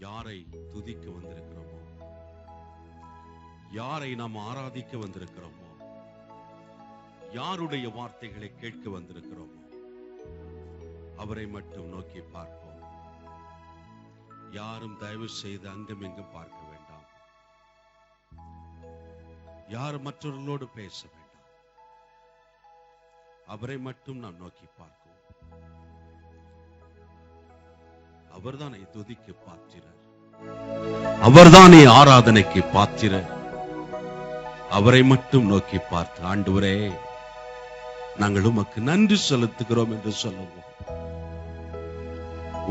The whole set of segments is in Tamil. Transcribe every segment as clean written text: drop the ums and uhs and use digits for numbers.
யாரை துதிக்க வந்திருக்கிறோமோ, யாரை நாம் ஆராதிக்க வந்திருக்கிறோமோ, யாருடைய வார்த்தைகளை கேட்க வந்திருக்கிறோமோ அவரை மட்டும் நோக்கி பார்ப்போம். யாரும் தயவு செய்து அங்கும் இங்கும் பார்க்க வேண்டாம். யாரும் மற்றவர்களோடு பேச வேண்டாம். அவரை மட்டும் நாம் நோக்கி பார்ப்போம். அவர்தானே துதிக்கு பாத்திரர், அவர்தானே ஆராதனைக்கு பாத்திரர். அவரை மட்டும் நோக்கி பார்த்து, ஆண்டவரே நாங்கள் உமக்கு நன்றி செலுத்துகிறோம் என்று சொல்லுவோம்.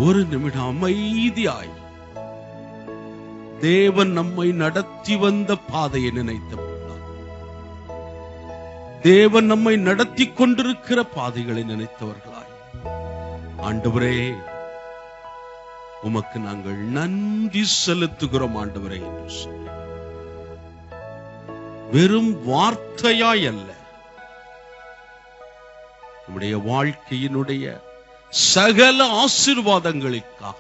ஒரு நிமிடம் அமைதியாய் தேவன் நம்மை நடத்தி வந்த பாதையை நினைத்து, தேவன் நம்மை நடத்தி கொண்டிருக்கிற பாதைகளை நினைத்தவர்களாய், ஆண்டவரே உமக்கு நாங்கள் நன்றி செலுத்துகிறோம் ஆண்டவரே என்று சொல்லி, வெறும் வார்த்தையாய் அல்ல, நம்முடைய வாழ்க்கையினுடைய சகல ஆசீர்வாதங்களுக்காக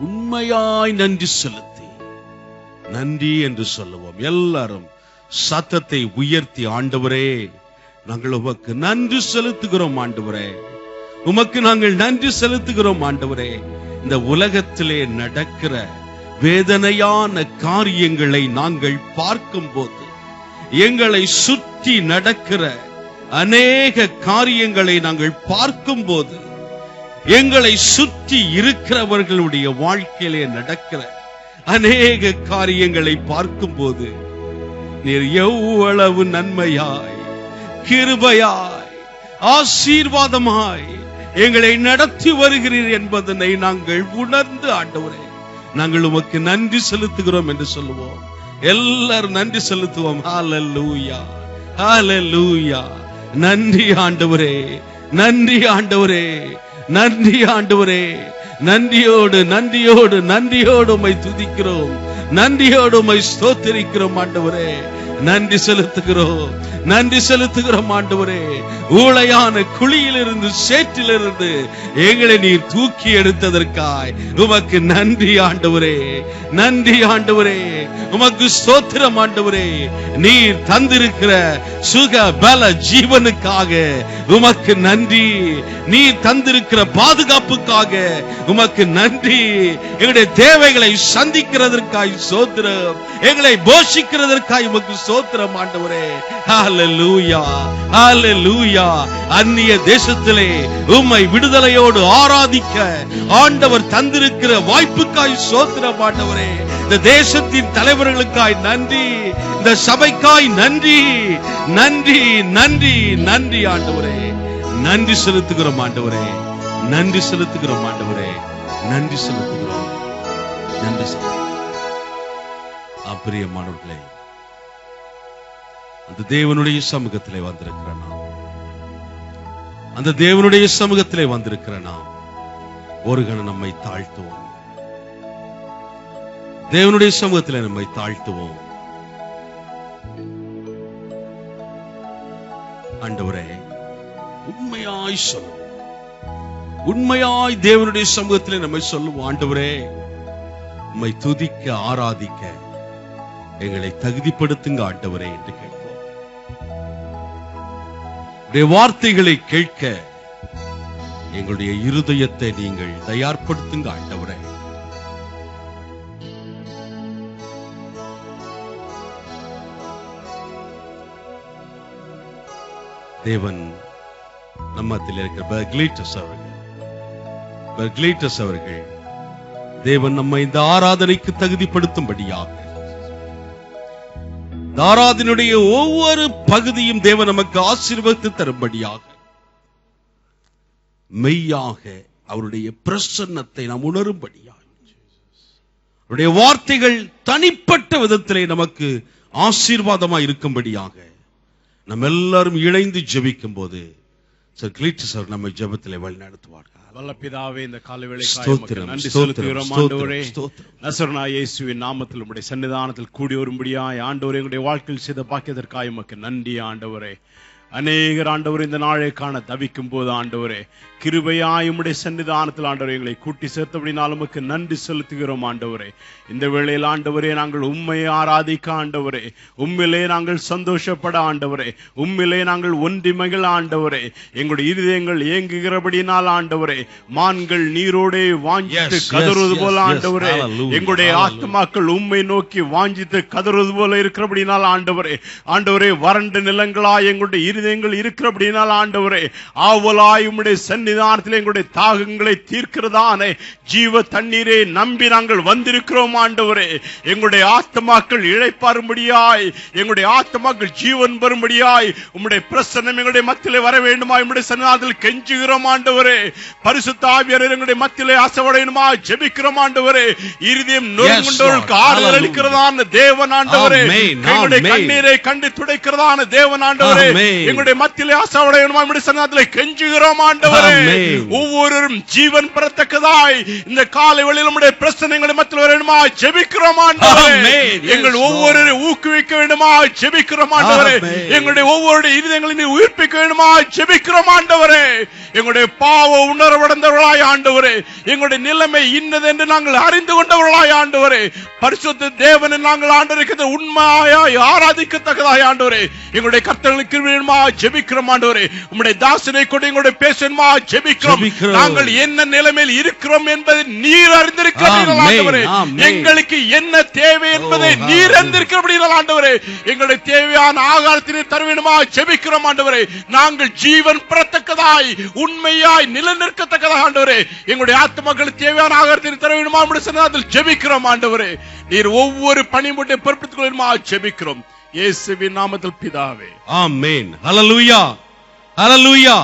உண்மையாய் நன்றி செலுத்தி நன்றி என்று சொல்லுவோம். எல்லாரும் சத்தத்தை உயர்த்தி, ஆண்டவரே நாங்கள் உமக்கு நன்றி செலுத்துகிறோம் ஆண்டவரே, உமக்கு நாங்கள் நன்றி செலுத்துகிறோம் ஆண்டவரே. இந்த உலகத்திலே நடக்கிற வேதனையான காரியங்களை நாங்கள் பார்க்கும் போது, எங்களை சுற்றி நடக்கிற அநேக காரியங்களை நாங்கள் பார்க்கும் போது, எங்களை சுற்றி இருக்கிறவர்களுடைய வாழ்க்கையிலே நடக்கிற அநேக காரியங்களை பார்க்கும் போது, நீர் எவ்வளவு நன்மையாய், கிருபையாய், ஆசீர்வாதமாய் எங்களை நடத்தி வருகிறீர் என்பதனை நாங்கள் உணர்ந்து, ஆண்டவரே நாங்கள் உமக்கு நன்றி செலுத்துகிறோம் என்று சொல்லுவோம். எல்லாரும் நன்றி செலுத்துவோம். ஹல்லேலூயா, ஹல்லேலூயா. நன்றி ஆண்டவரே, நன்றி ஆண்டவரே, நன்றி ஆண்டவரே. நன்றியோடு நன்றியோடு நன்றியோடு உம்மை துதிக்கிறோம், நன்றியோடு உம்மை ஸ்தோத்திரிக்கிறோம் ஆண்டவரே. நன்றி செலுத்துகிறோம், நன்றி செலுத்துகிறோம் ஆண்டவரே. ஊளையான குழியிலிருந்து, சேற்றிலிருந்து எங்களை நீர் தூக்கி எடுத்ததற்காய் உமக்கு நன்றி ஆண்டவரே, நன்றி ஆண்டவரே. உமக்கு ஸ்தோத்திரம் ஆண்டவரே. நீர் தந்திருக்கிற சுக பல ஜீவனுக்காக உமக்கு நன்றி. நீர் தந்திருக்கிற பாதுகாப்புக்காக உமக்கு நன்றி. எங்களுடைய தேவைகளை சந்திக்கிறதற்காய் ஸ்தோத்திரம், எங்களை போஷிக்கிறதற்காய் உமக்கு ஸ்தோத்திரம் ஆண்டவரே. ஹல்லேலூயா, ஹல்லேலூயா. அந்நிய தேசத்திலே உம்மை விடுதலையோடு ஆராதிக்க ஆண்டவர் தந்திருக்கிற வாய்ப்புக்காய் ஸ்தோத்திரம் ஆண்டவரே. இந்த தேசத்தின் தலைவர்களுக்காய் நன்றி, இந்த சபைக்காய் நன்றி, நன்றி நன்றி நன்றி ஆண்டவரே. நன்றி செலுத்துகிறோம் ஆண்டவரே, நன்றி செலுத்துகிறோம் ஆண்டவரே, நன்றி செலுத்துகிறோம், நன்றி செலுத்துகிறோம். பிரியமானவர்களே, அந்த தேவனுடைய சமூகத்திலே வந்திருக்கிற நாம், அந்த தேவனுடைய சமூகத்திலே வந்திருக்கிற நாம் ஒரு கணம் நம்மை தாழ்த்துவோம். தேவனுடைய சமூகத்திலே நம்மை தாழ்த்துவோம். ஆண்டவரே உண்மையாய் சொல்லுவோம், உண்மையாய் தேவனுடைய சமூகத்திலே நம்மை சொல்லுவோம். ஆண்டவரே உம்மை துதிக்க ஆராதிக்க எங்களை தகுதிப்படுத்துங்க ஆண்டவரே என்று கேட்போம். வார்த்தைகளை கேட்க எங்களுடைய இருதயத்தை நீங்கள் தயார்படுத்துங்க ஆண்டவரே. தேவன் நம்மத்தில் இருக்கிற பெர்க்லேட்டஸ் அவர்கள் தேவன் நம்மை இந்த ஆராதனைக்கு தகுதிப்படுத்தும்படியாக, ஆராதனுடைய ஒவ்வொரு பகுதியும் தேவன் நமக்கு ஆசீர்வதித்து தரும்படியாக, மெய்யாக அவருடைய பிரசன்னத்தை நாம் உணரும்படியாக, அவருடைய வார்த்தைகள் தனிப்பட்ட விதத்திலே நமக்கு ஆசீர்வாதமாக இருக்கும்படியாக நம்ம எல்லாரும் இணைந்து ஜெபிக்கும் போது கிளீட்டஸ் அவர் நம்மை ஜெபத்திலே வழி நடத்துவார்கள். வல்ல பிதாவே, இந்த காலவேளைக்காக நன்றி செலுத்துகிறோம் ஆண்டவரே. நசரேனாகிய இயேசுவின் நாமத்தில் உம்முடைய சன்னிதானத்தில் கூடி வரும்படியாய் ஆண்டவரே, எங்களுடைய வாழ்க்கையில் செய்த பாக்கியதற்காக உமக்கு நன்றி ஆண்டவரே. அநேகர் ஆண்டவரே இந்த நாளை காண தவிக்கும் போது ஆண்டவரே கிருபையாய் உம்முடைய சன்னிதானத்தில் ஆண்டவரே எங்களை கூட்டி சேர்த்தபடினால் உமக்கு நன்றி செலுத்துகிறோம் ஆண்டவரே. இந்த வேளையில் ஆண்டவரே நாங்கள் உம்மை ஆராதிக்க ஆண்டவரே, உம்மிலே நாங்கள் சந்தோஷப்பட ஆண்டவரே, உம்மிலே நாங்கள் ஒன்றி மகிழ ஆண்டவரே. எங்களுடைய இருதயங்கள் ஏங்குகிறபடினால் ஆண்டவரே மான்கள் நீரோடே வாஞ்சித்து கதறுவது போல ஆண்டவரே எங்களுடைய ஆத்மாக்கள் உம்மை நோக்கி வாஞ்சித்து கதறுவது போல இருக்கிறபடினால் ஆண்டவரே, ஆண்டவரே வறண்ட நிலங்களாய் எங்களுடைய இருதயங்கள் இருக்கிறபடினால் ஆண்டவரே ஆவலாய் உம்முடைய சன்னிதானத்தில் எங்களுடைய தாகங்களை தீர்க்கிறதான ஜீவ தண்ணீரை நம்பி நாங்கள் வந்திருக்கிறோம் ஆண்டவரே. எங்களுடைய ஆத்மாக்கள் இளைப்பாறும்படியாய், எங்களுடைய ஆத்மாக்கள் ஜீவன் பெறும்படியாய் உம்முடைய பிரசன்னம் எங்களுடைய மத்தியிலே வர வேண்டுமா உம்முடைய சன்னிதானத்தில் கெஞ்சுகிறோம் ஆண்டவரே. பரிசுத்த ஆவியானவர் எங்களுடைய மத்தியிலே ஆசைப்படணுமா ஜெபிக்கிறோம் ஆண்டவரே. இருதயம் நொறுங்குண்டவர்களுக்கு ஆறுதல் அளிக்கிறதான தேவன் ஆண்டவரே, எங்களுடைய கண்ணீரை கண்டு துடைக்கிறதான தேவன் ஆண்டவரே, எங்களுடைய மத்தியிலே ஆசைப்படணுமா உம்முடைய சன்னிதானத்தில் கெஞ்சுகிறோம் ஆண்டவரே. ஒவ்வொருவரும் ஜீவன் பெறத்தக்கதாய் இந்த காலை வேளையில் நம்முடைய பிரச்சனைகளை மத்தியில் வேண்டுமா ஜெபிக்கிறோம் ஆண்டவரே. எங்கள் ஒவ்வொருவரையும் ஊக்குவிக்க வேண்டுமா ஜெபிக்கிறோம் ஆண்டவரே. எங்களுடைய ஒவ்வொரு இருதயங்களையும் உயிர்ப்பிக்க வேண்டுமா ஜெபிக்கிறோம் ஆண்டவரே. எங்களுடைய பாவ உணர்வடைந்தவர்களாய் ஆண்டவரே, எங்களுடைய நிலைமை இன்னது என்று நாங்கள் அறிந்து கொண்டவர்களாய் ஆண்டவரே, பரிசுத்த தேவனை நாங்கள் ஆண்டவரை உண்மையாய் ஆராதிக்கத்தக்கதாய் ஆண்டவரே எங்களுடைய கர்த்தர்களுக்கு வேண்டுமா ஜெபிக்கிறோம் ஆண்டவரே. உம்முடைய தாசனை கொண்டு எங்களுடைய பேசணுமா ஜெபிக்கிறோம். நாங்கள் என்ன நிலைமையில் இருக்கிறோம் என்பதை நீர் அறிந்திருக்கிறீர்கள் ஆண்டவரே. எங்களுக்கு என்ன தேவை என்பதை நீர் அறிந்திருக்கிறீர்கள் ஆண்டவரே. எங்களுடைய தேவையான ஆகாரத்தினை தர வேண்டுமா ஜெபிக்கிறோம் ஆண்டவரே. நாங்கள் ஜீவன் பெறத்தக்கதாய் உண்மையாய் நிலைநிற்கத்தக்கதாக ஆண்டவரே எங்களுடைய ஆத்மாக்களுக்கு தேவையான ஆகாரத்தினை தர வேண்டுமா உம்முடைய சன்னிதானத்தில் ஜெபிக்கிறோம் ஆண்டவரே. நீர் ஒவ்வொரு பணிமுட்டை பொறுப்பித்துக் கொள்ளுமா ஜெபிக்கிறோம் இயேசுவின் நாமத்தில் பிதாவே, ஆமென். ஹல்லேலூயா, ஹல்லேலூயா.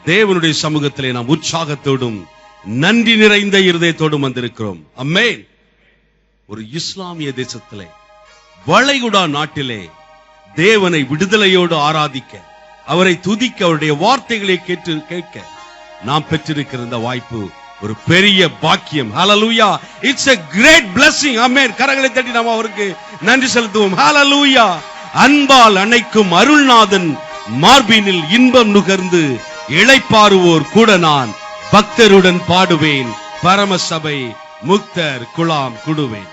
தேவனுடைய சமூகத்திலே நாம் உற்சாகத்தோடும் நன்றி நிறைந்த இருதயத்தோடும் வந்திருக்கிறோம். ஆமென். ஒரு இஸ்லாமிய தேசத்திலே வளைகுடா நாட்டிலே தேவனை விடுதலையோடு ஆராதிக்க, அவரை துதிக்க, அவருடைய வார்த்தைகளை கேட்க நாம் பெற்றிருக்கிற இந்த வாய்ப்பு ஒரு பெரிய பாக்கியம். Hallelujah. It's a great blessing. Amen. கரங்களை தட்டி நாம் அவருக்கு நன்றி செலுத்துவோம். ஹல்லேலூயா. அன்பால் அணைக்கும் அருள்நாதன் மார்பினில் இன்பம் நுகர்ந்து இளைப்பாறுவோர் கூட நான் பக்தருடன் பாடுவேன், பரமசபை முக்தர் குலாம் குடுவேன்.